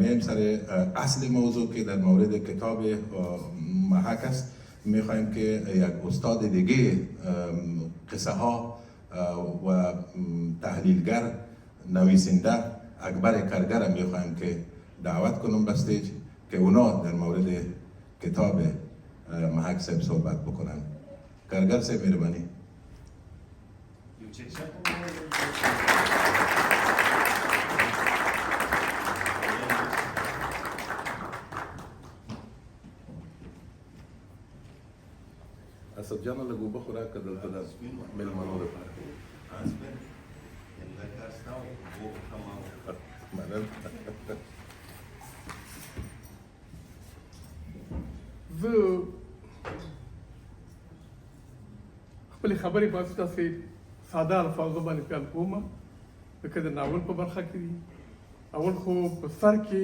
میایم سر اصل موضوع که در مورد کتاب محک است. میخوایم که یک استاد دیگه قصه ها و تحلیلگر نویسنده اکبر کرگر میخوایم که دعوت کنم به استیج که اونا در مورد کتاب محک صاحب صحبت بکنن. کرگر صاحب مهربانی. اسد جان لګو بخورا کدل ته د ملمنو لپاره زه خپلې خبرې په داسې ساده الفاظو باندې پیل کوم لکه د ناول په برخه کې دي. اول خو په سر کې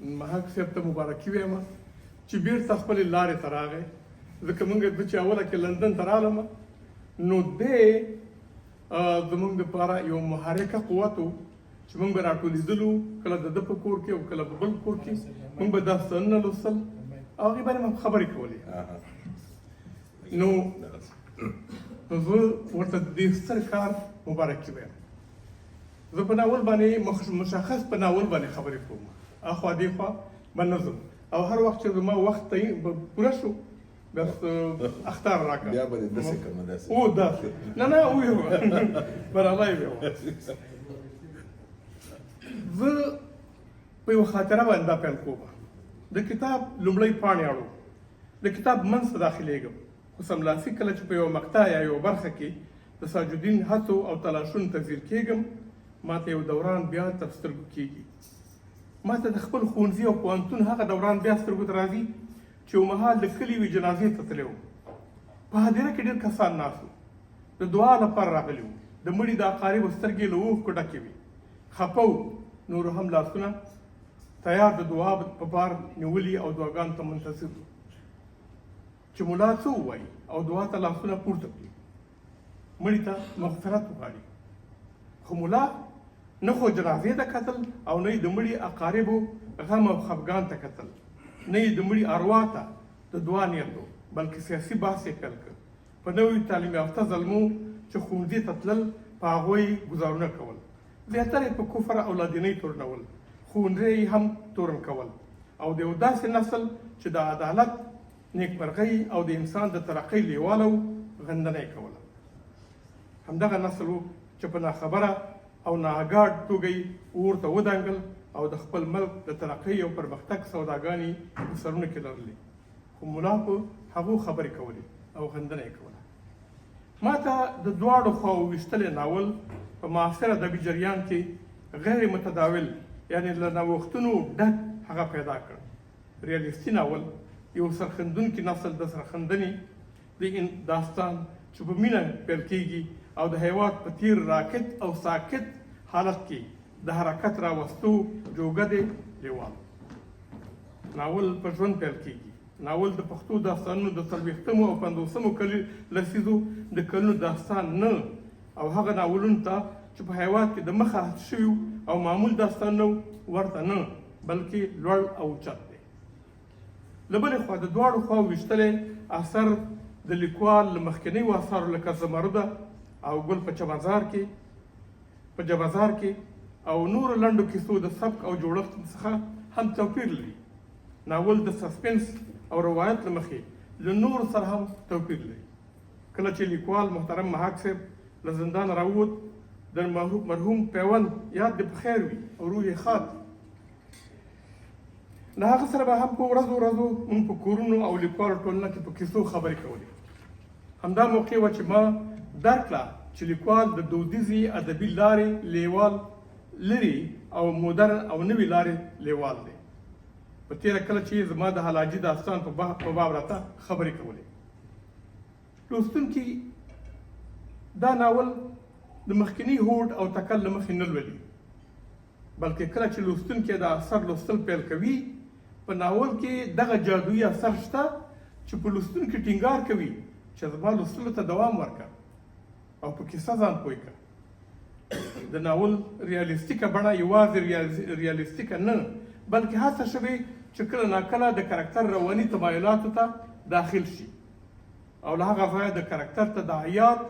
محک صاحب ته مبارکي وایم چې بیرته خپلې لارې ته راغی، ځکه موږ چې اوله کې لندن ته رالم نو دی زموږ دپاره یو محرکه قوت و چې موږ به راټولېدلو، کله د ده په کور کې او کله په بل کور کې موږ به داستانونه لوستل او هغې باندې مو خبرې کولې. نو زه ورته د دې ستر کار مبارکي وایم. زه په ناول باندې مشخص په ناول باندې خبرې کوم، اخوا دېخوا به نه ځم او هر وخت چې زما وخت پوره شو بس اختار راکړه بیا به دې داسې کومه داسې او داسې نه ویو برابر ویو. زه په یوه خاطره باندې دا پیل کوم. د کتاب لومړی پاڼې اړو، د کتاب منځ ته داخلېږم، خو سملاسي کله چې په یوه مقطع یا یوه برخه کې د ساجدین هڅو او تلاشونو ته ځیر کېږم، ماته یو دوران بیا تر سترګو کېږي. ماته د خپل ښوونځي او پوهنتون هغه دوران بیا سترګو ته راځي چې یو مهال د کلي یوې جنازې ته تللی وم. په هدیره کې ډېر کسان ناست وو، د دعا لپاره راغلي وو. د مړي د اقاربو سترګې له اوښکو ډکې وې، خفه وو، نورو هم لاسونه تیار د دعا په بار نیولي او دعاګانو ته منتظر وو چې ملا څه ووایي او دعا ته لاسونه پورته کړي، مړي ته مغفرت وغواړي. خو ملا نه خو جنازې ته کتل او نه یې د مړي اقاربو غم او خفګان ته کتل، نه یې د مړي اروا ته د دعا نیت و، بلکې سیاسي بحث یې پیل کړ. په نویو تعلیم یافته زلمو چې ښوونځي ته تلل په هغو یې ګزارونه کول، زیاتره یې په کفر او لادینۍ تورنول، ښوونځي یې هم تورن کول او د یو داسې نسل چې د عدالت، نیکمرغۍ او د انسان د ترقۍ لیواله و غندنه یې کوله. همدغه نسل و چې په ناخبره او ناګاډ توګه یې ورته ودانګل او د خپل ملک د ترقۍ او پرمختګ سوداګانې په سرونو کې لرلې، خو ملا په هغو خبرې کولې او غندنه یې کوله. ما ته د دواړو خواوو وبشتلی ناول په معاصر ادبي جریان کې غیر متداول یعنې له نوښتونو ډک هغه پیدا کړ. ریالیستي ناول یو سرخندونکي نسل د سرخندنې د داستان چې په مینه پیل کېږي او د هیواد په تیر راکټ او ساکت حالت کې د حرکت راوستو جوګه دی لیوال. ناول په ژوند پیل کېږي. ناول د پښتو داستانونو د 40مو او 50مو لسیزو د کلونو داستان نه او هغه ناولونو ته چې په هیواد کې د مخه حذف شوي او معمول داستانونه ورته نه بلکې لوړ او اوچت دی. له بلې خوا د دواړو خواوو وبشتلی اثر د لیکوال له مخکینیو اثارو لکه زمرده او ګل په جبازار کې او نورو لنډو کیسو د سبک او جوړښت څخه هم توپیر لري. ناول د سسپنس او روایت له مخې له نورو سره هم توپیر لري. کله چې لیکوال محترم محک صاحب له زندان راووت، د مرحوم پیوند یاد دې په خیر وي او روح یې ښاد. له هغه سره به هم په ورځو موږ په کورونو او لیکوالو ټولنه کې په کیسو خبرې کولې. همدا موقع وه چې ما درک کړه چې لیکوال د دودیزې ادبي لارې لیوال لري او مدرن او نوې لارې لیوال دی. په تېره کله چې زما د حلاجي داستان په باب راته خبرې کولې، لوستونکي دا ناول د مخکینی هوډ او تکل له مخې نه لولي، بلکې کله چې لوستونکي د اثر لوستل پیل کوي، په ناول کې دغه جادویي اثر شته چې په لوستونکي ټینګار کوي چې زما لوستلو ته دوام ورکړه او په کیسه ځان پوه کړه. د ناول ریالیستیکه بڼه یوازې ریالیستیکه نه بلکې هڅه شوې چې کله ناکله د کرکټر رواني تمایلاتو ته داخل شي او له هغه ځایه د کرکټر ته د حیات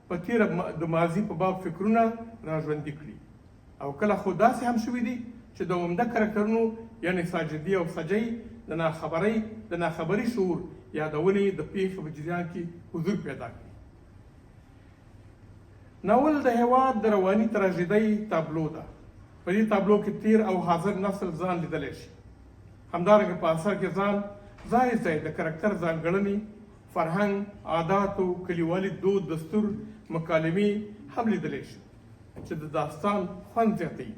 په تیره د ماضي په باب فکرونه راژوندي کړي او کله خو داسې هم شوي دي چې د عمده کرکټرونو یعنې ساجدي او سجی د ناخبري شعور یادونې د پیښې په جریان کې حضور پیدا کړي. ناول د هېواد د رواني تراژیدۍ تابلو ده. په دې تابلو کې تیر او حاضر نسل ځان لیدلی شي. همدارنګه په اثر کې ځان ځای ځای د کرکټر ځانګړنې، فرهنګ، عاداتو، کلیوالي دود، دستور، مکالمې هم لیدلی شي چې د داستان خوند زیاتوي.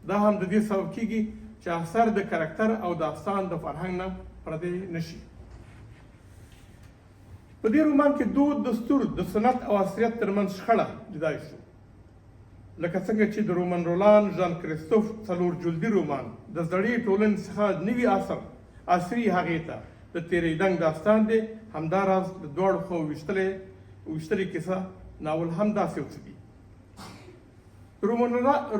دا هم د دې سبب کیږي چې اثر د کرکټر او داستان د فرهنګ نه پردی نشي. په دې رومان کې دود، دستور، د سنت او عصریت ترمنځ شخړه لیدای شو. لکه څنګه چې د رومن رولان ژان کریستوف 4 جلدي رومان د زړې ټولنې څخه نوي عصر عصري هغې ته د تېرېدنګ داستان دی، همداراز د دواړو خواوو ویشتلې کیسه ناول هم داسې یو څه دي.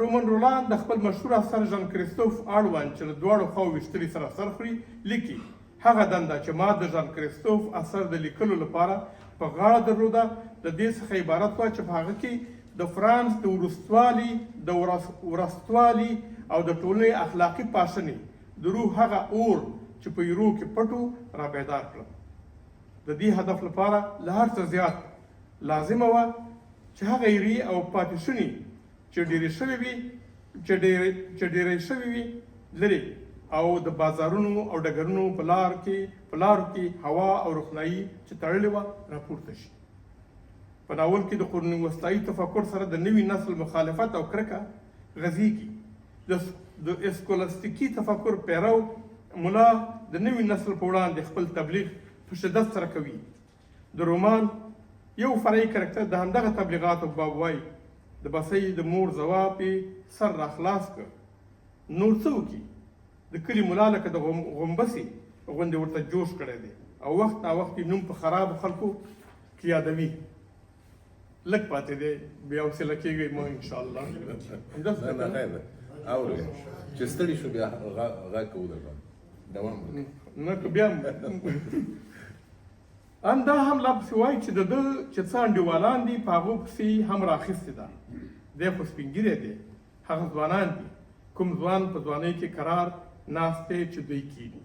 رومن رولان د خپل مشهور اثر ژان کریستوف اړوند چې له دواړو خواوو ویشتلې سره سر خوري لیکي هغه دنده چې ما د ژان کریستوف اثر د لیکلو لپاره په غاړه درلوده د دې څخه عبارت وه چې په هغه کې د فرانس د وروستوالي، د ورستوالي او د ټولنې اخلاقي پاشنې د روح هغه اور چې په یورو کې پټو را بیدار کړم. د دې هدف لپاره له هر څه زیات لازمه وه چې هغه ایرې او پاتې چې ډېرې شوې وي لرې او د بازارونو او ډګرونو په لارو کې هوا او روښنایي چې تړلې وه راپورته شي. په ناول کې د قرون وسطایي تفکر سره د نوي نسل مخالفت او کرکه غځېږي. د اسکولاستیکي تفکر پیرو ملا د نوي نسل په وړاندې خپل تبلیغ په شدت سره کوي. د رومان یو فرعي کرکټر د همدغه تبلیغاتو باب وایي د بسۍ د مور ځواب یې سر راخلاص کړ، نور څه وکړي؟ د کلي ملا لکه د غومبسې غوندې ورته جوش کړی دی او وخت ناوخت یې نوم په خرابو خلکو کې یادوي. لږ پاتې دی، بیا حوصله کېږئ ما انشاءالله. نه خیر ده، اورئ چې ستړي شو بیا غږ کوو درته دوام وکړئ. نه که بیا دا هم لا پسې وایي چې د ده چې څه انډیوالان دي په هغو پسې هم راخیستې ده. دی خو سپین ږیری دی، هغه ځوانان دي کوم ځوان په ځوانۍ کې قرار ناست دی چې دوی کیني.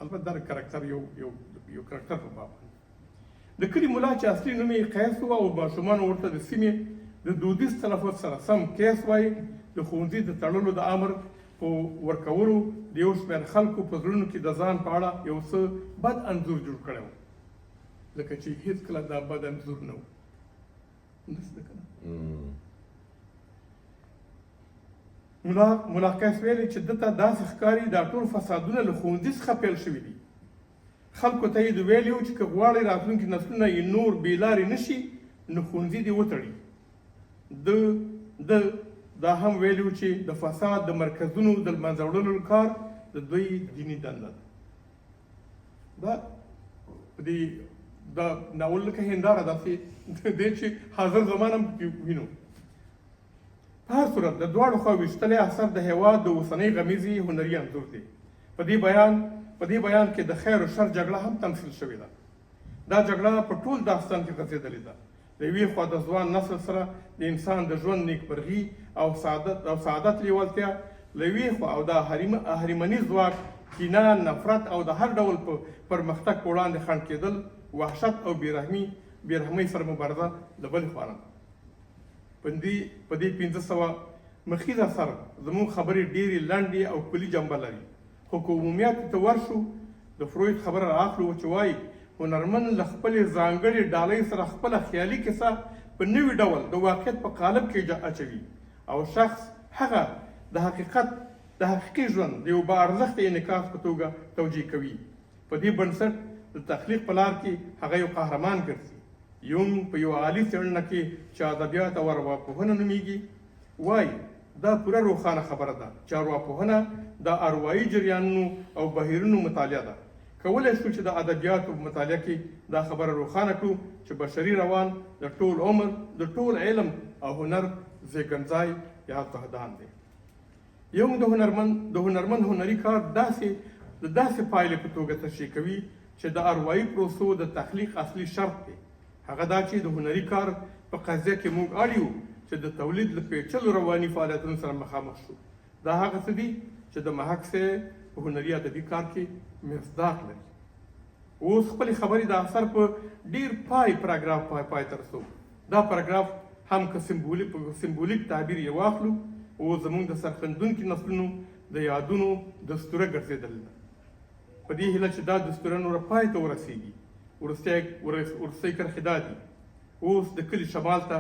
البته دا کرکټر یو کرکټر په باب د کلي ملا چې اصلي نوم یې قیس و او ماشومان ورته د سیمې د دودیز تلفظ سره سم کیس وایي. د ښوونځي د تړلو د امر په ورکولو د یو شمېر خلکو په زړونو کې د ځان په اړه یو څه بد انځور جوړ کړی و، لکه چې هېڅکله دا بد انځور نه و. ملا قیس ویلي چې ده ته داسې ښکاري دا ټول فسادونه له ښوونځي څخه پیل شوي دي. خلکو ته یې ویلي وو چې که غواړئ راتلونکي نسلونه یې نور بې لارې نه شي نو ښوونځي دې وتړي. دا هم ویلي وو چې د فساد د مرکزونو د لمنځه وړلو کار د دوی دیني دنده ده. دا په دې دا ناول لکه هنداره داسې دی چې حاضر زمان هم پکې وینو. په هر صورت د دواړو خواوو ویشتلی اثر د هېواد د اوسنۍ غمیزې هنري انځور دی. په دې بیان کې د خیر او شر جګړه هم تمثیل شوې ده. دا جګړه په ټول داستان کې غځېدلې ده. د یوې خوا د ځوان نسل سره د انسان د ژوند نیکمرغي او سعادت لیوالتیا، له یوې خوا او د اهریمني ځواک، کینه، نفرت او د هر ډول پرمختګ په وړاندې خنډ کېدل، وحشت او بېرحمۍ سره مبارزه له بلې خوا نه. په دې 1500 مخیز اثر زموږ خبرې ډېرې لنډې او کلي جنبه لري، خو که عمومیاتو ته ورشو د فروید خبره رااخلو چې وایي هنرمند له خپلې ځانګړې ډالۍ سره خپله خیالي کیسه په نوي ډول د واقعیت په قالب کې اچوي او شخص هغه د حقیقي ژوند د یو باارزښته انعکاس په توګه توجیه کوي. په دې بنسټ د تخلیق په لار کې هغه یو قهرمان ګرځي. یونګ په یو عالي څېړنه کې چې ادبیات او ارواپوهنه نومیږي وایي دا پوره روښانه خبره ده چې ارواپوهنه د اروايي جریانونو او بهیرونو مطالعه ده. کولی شو چې د ادبیاتو په مطالعه کې دا خبره روښانه کړو چې بشري روان د ټول عمر د ټول علم او هنر زېږنځای یا تهدان دی. یو د هنرمند هنري کار د داسې پایلې په توګه تشریح کوي چې د اروایي پروسو د تخلیق اصلي شرط دی هغه دا چې د هنري کار په قضیه کې موږ اړ یو چې د تولید له پیچلو رواني فعالیتونو سره مخامخ شو دا هغه څه دي چې د محق صاحب په هنري ادبي کار کې مصداق لري اوس خپلې خبرې د اثر په ډېر پاراګراف پای ته رسوو دا پاراګراف هم که سمبولیک تعبیر یې واخلو او زموږ د سرخندونکي نسلونو د یادونو دستوره ګرځېدل ده په دې هیله چې دا دستوره نوره پای ته ورسوي وروستۍ کرښې دا دي اوس د کلي شمال ته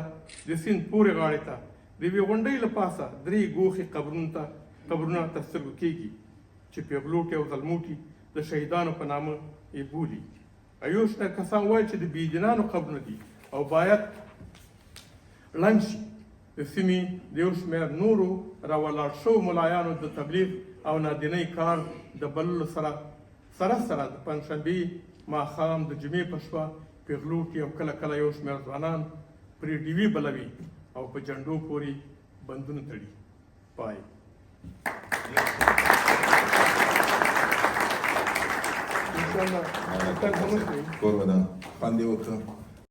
د سیند پورې غاړې ته د یوې غونډۍ له پاسه 3 ګوښې قبرونه تر سترګو کېږي چې پیغلوټي او ځلموټي د شهیدانو په نامه یې بولي یو شمېر کسان وایي چې د بېدینانو قبرونه دي او باید ړنګ شي د سیمې د یو شمېر نورو راولاړ شوو ملایانو د تبلیغ او نادینۍ کار د بللو سره د پنجشنبې ماښام د جمعې په شپه پیغلوټي او کله کله یو شمېر ځوانان پرې ډیوې بلوي او په جنډو پورې بندونه تړي پای کور ودان خوند یې وکړه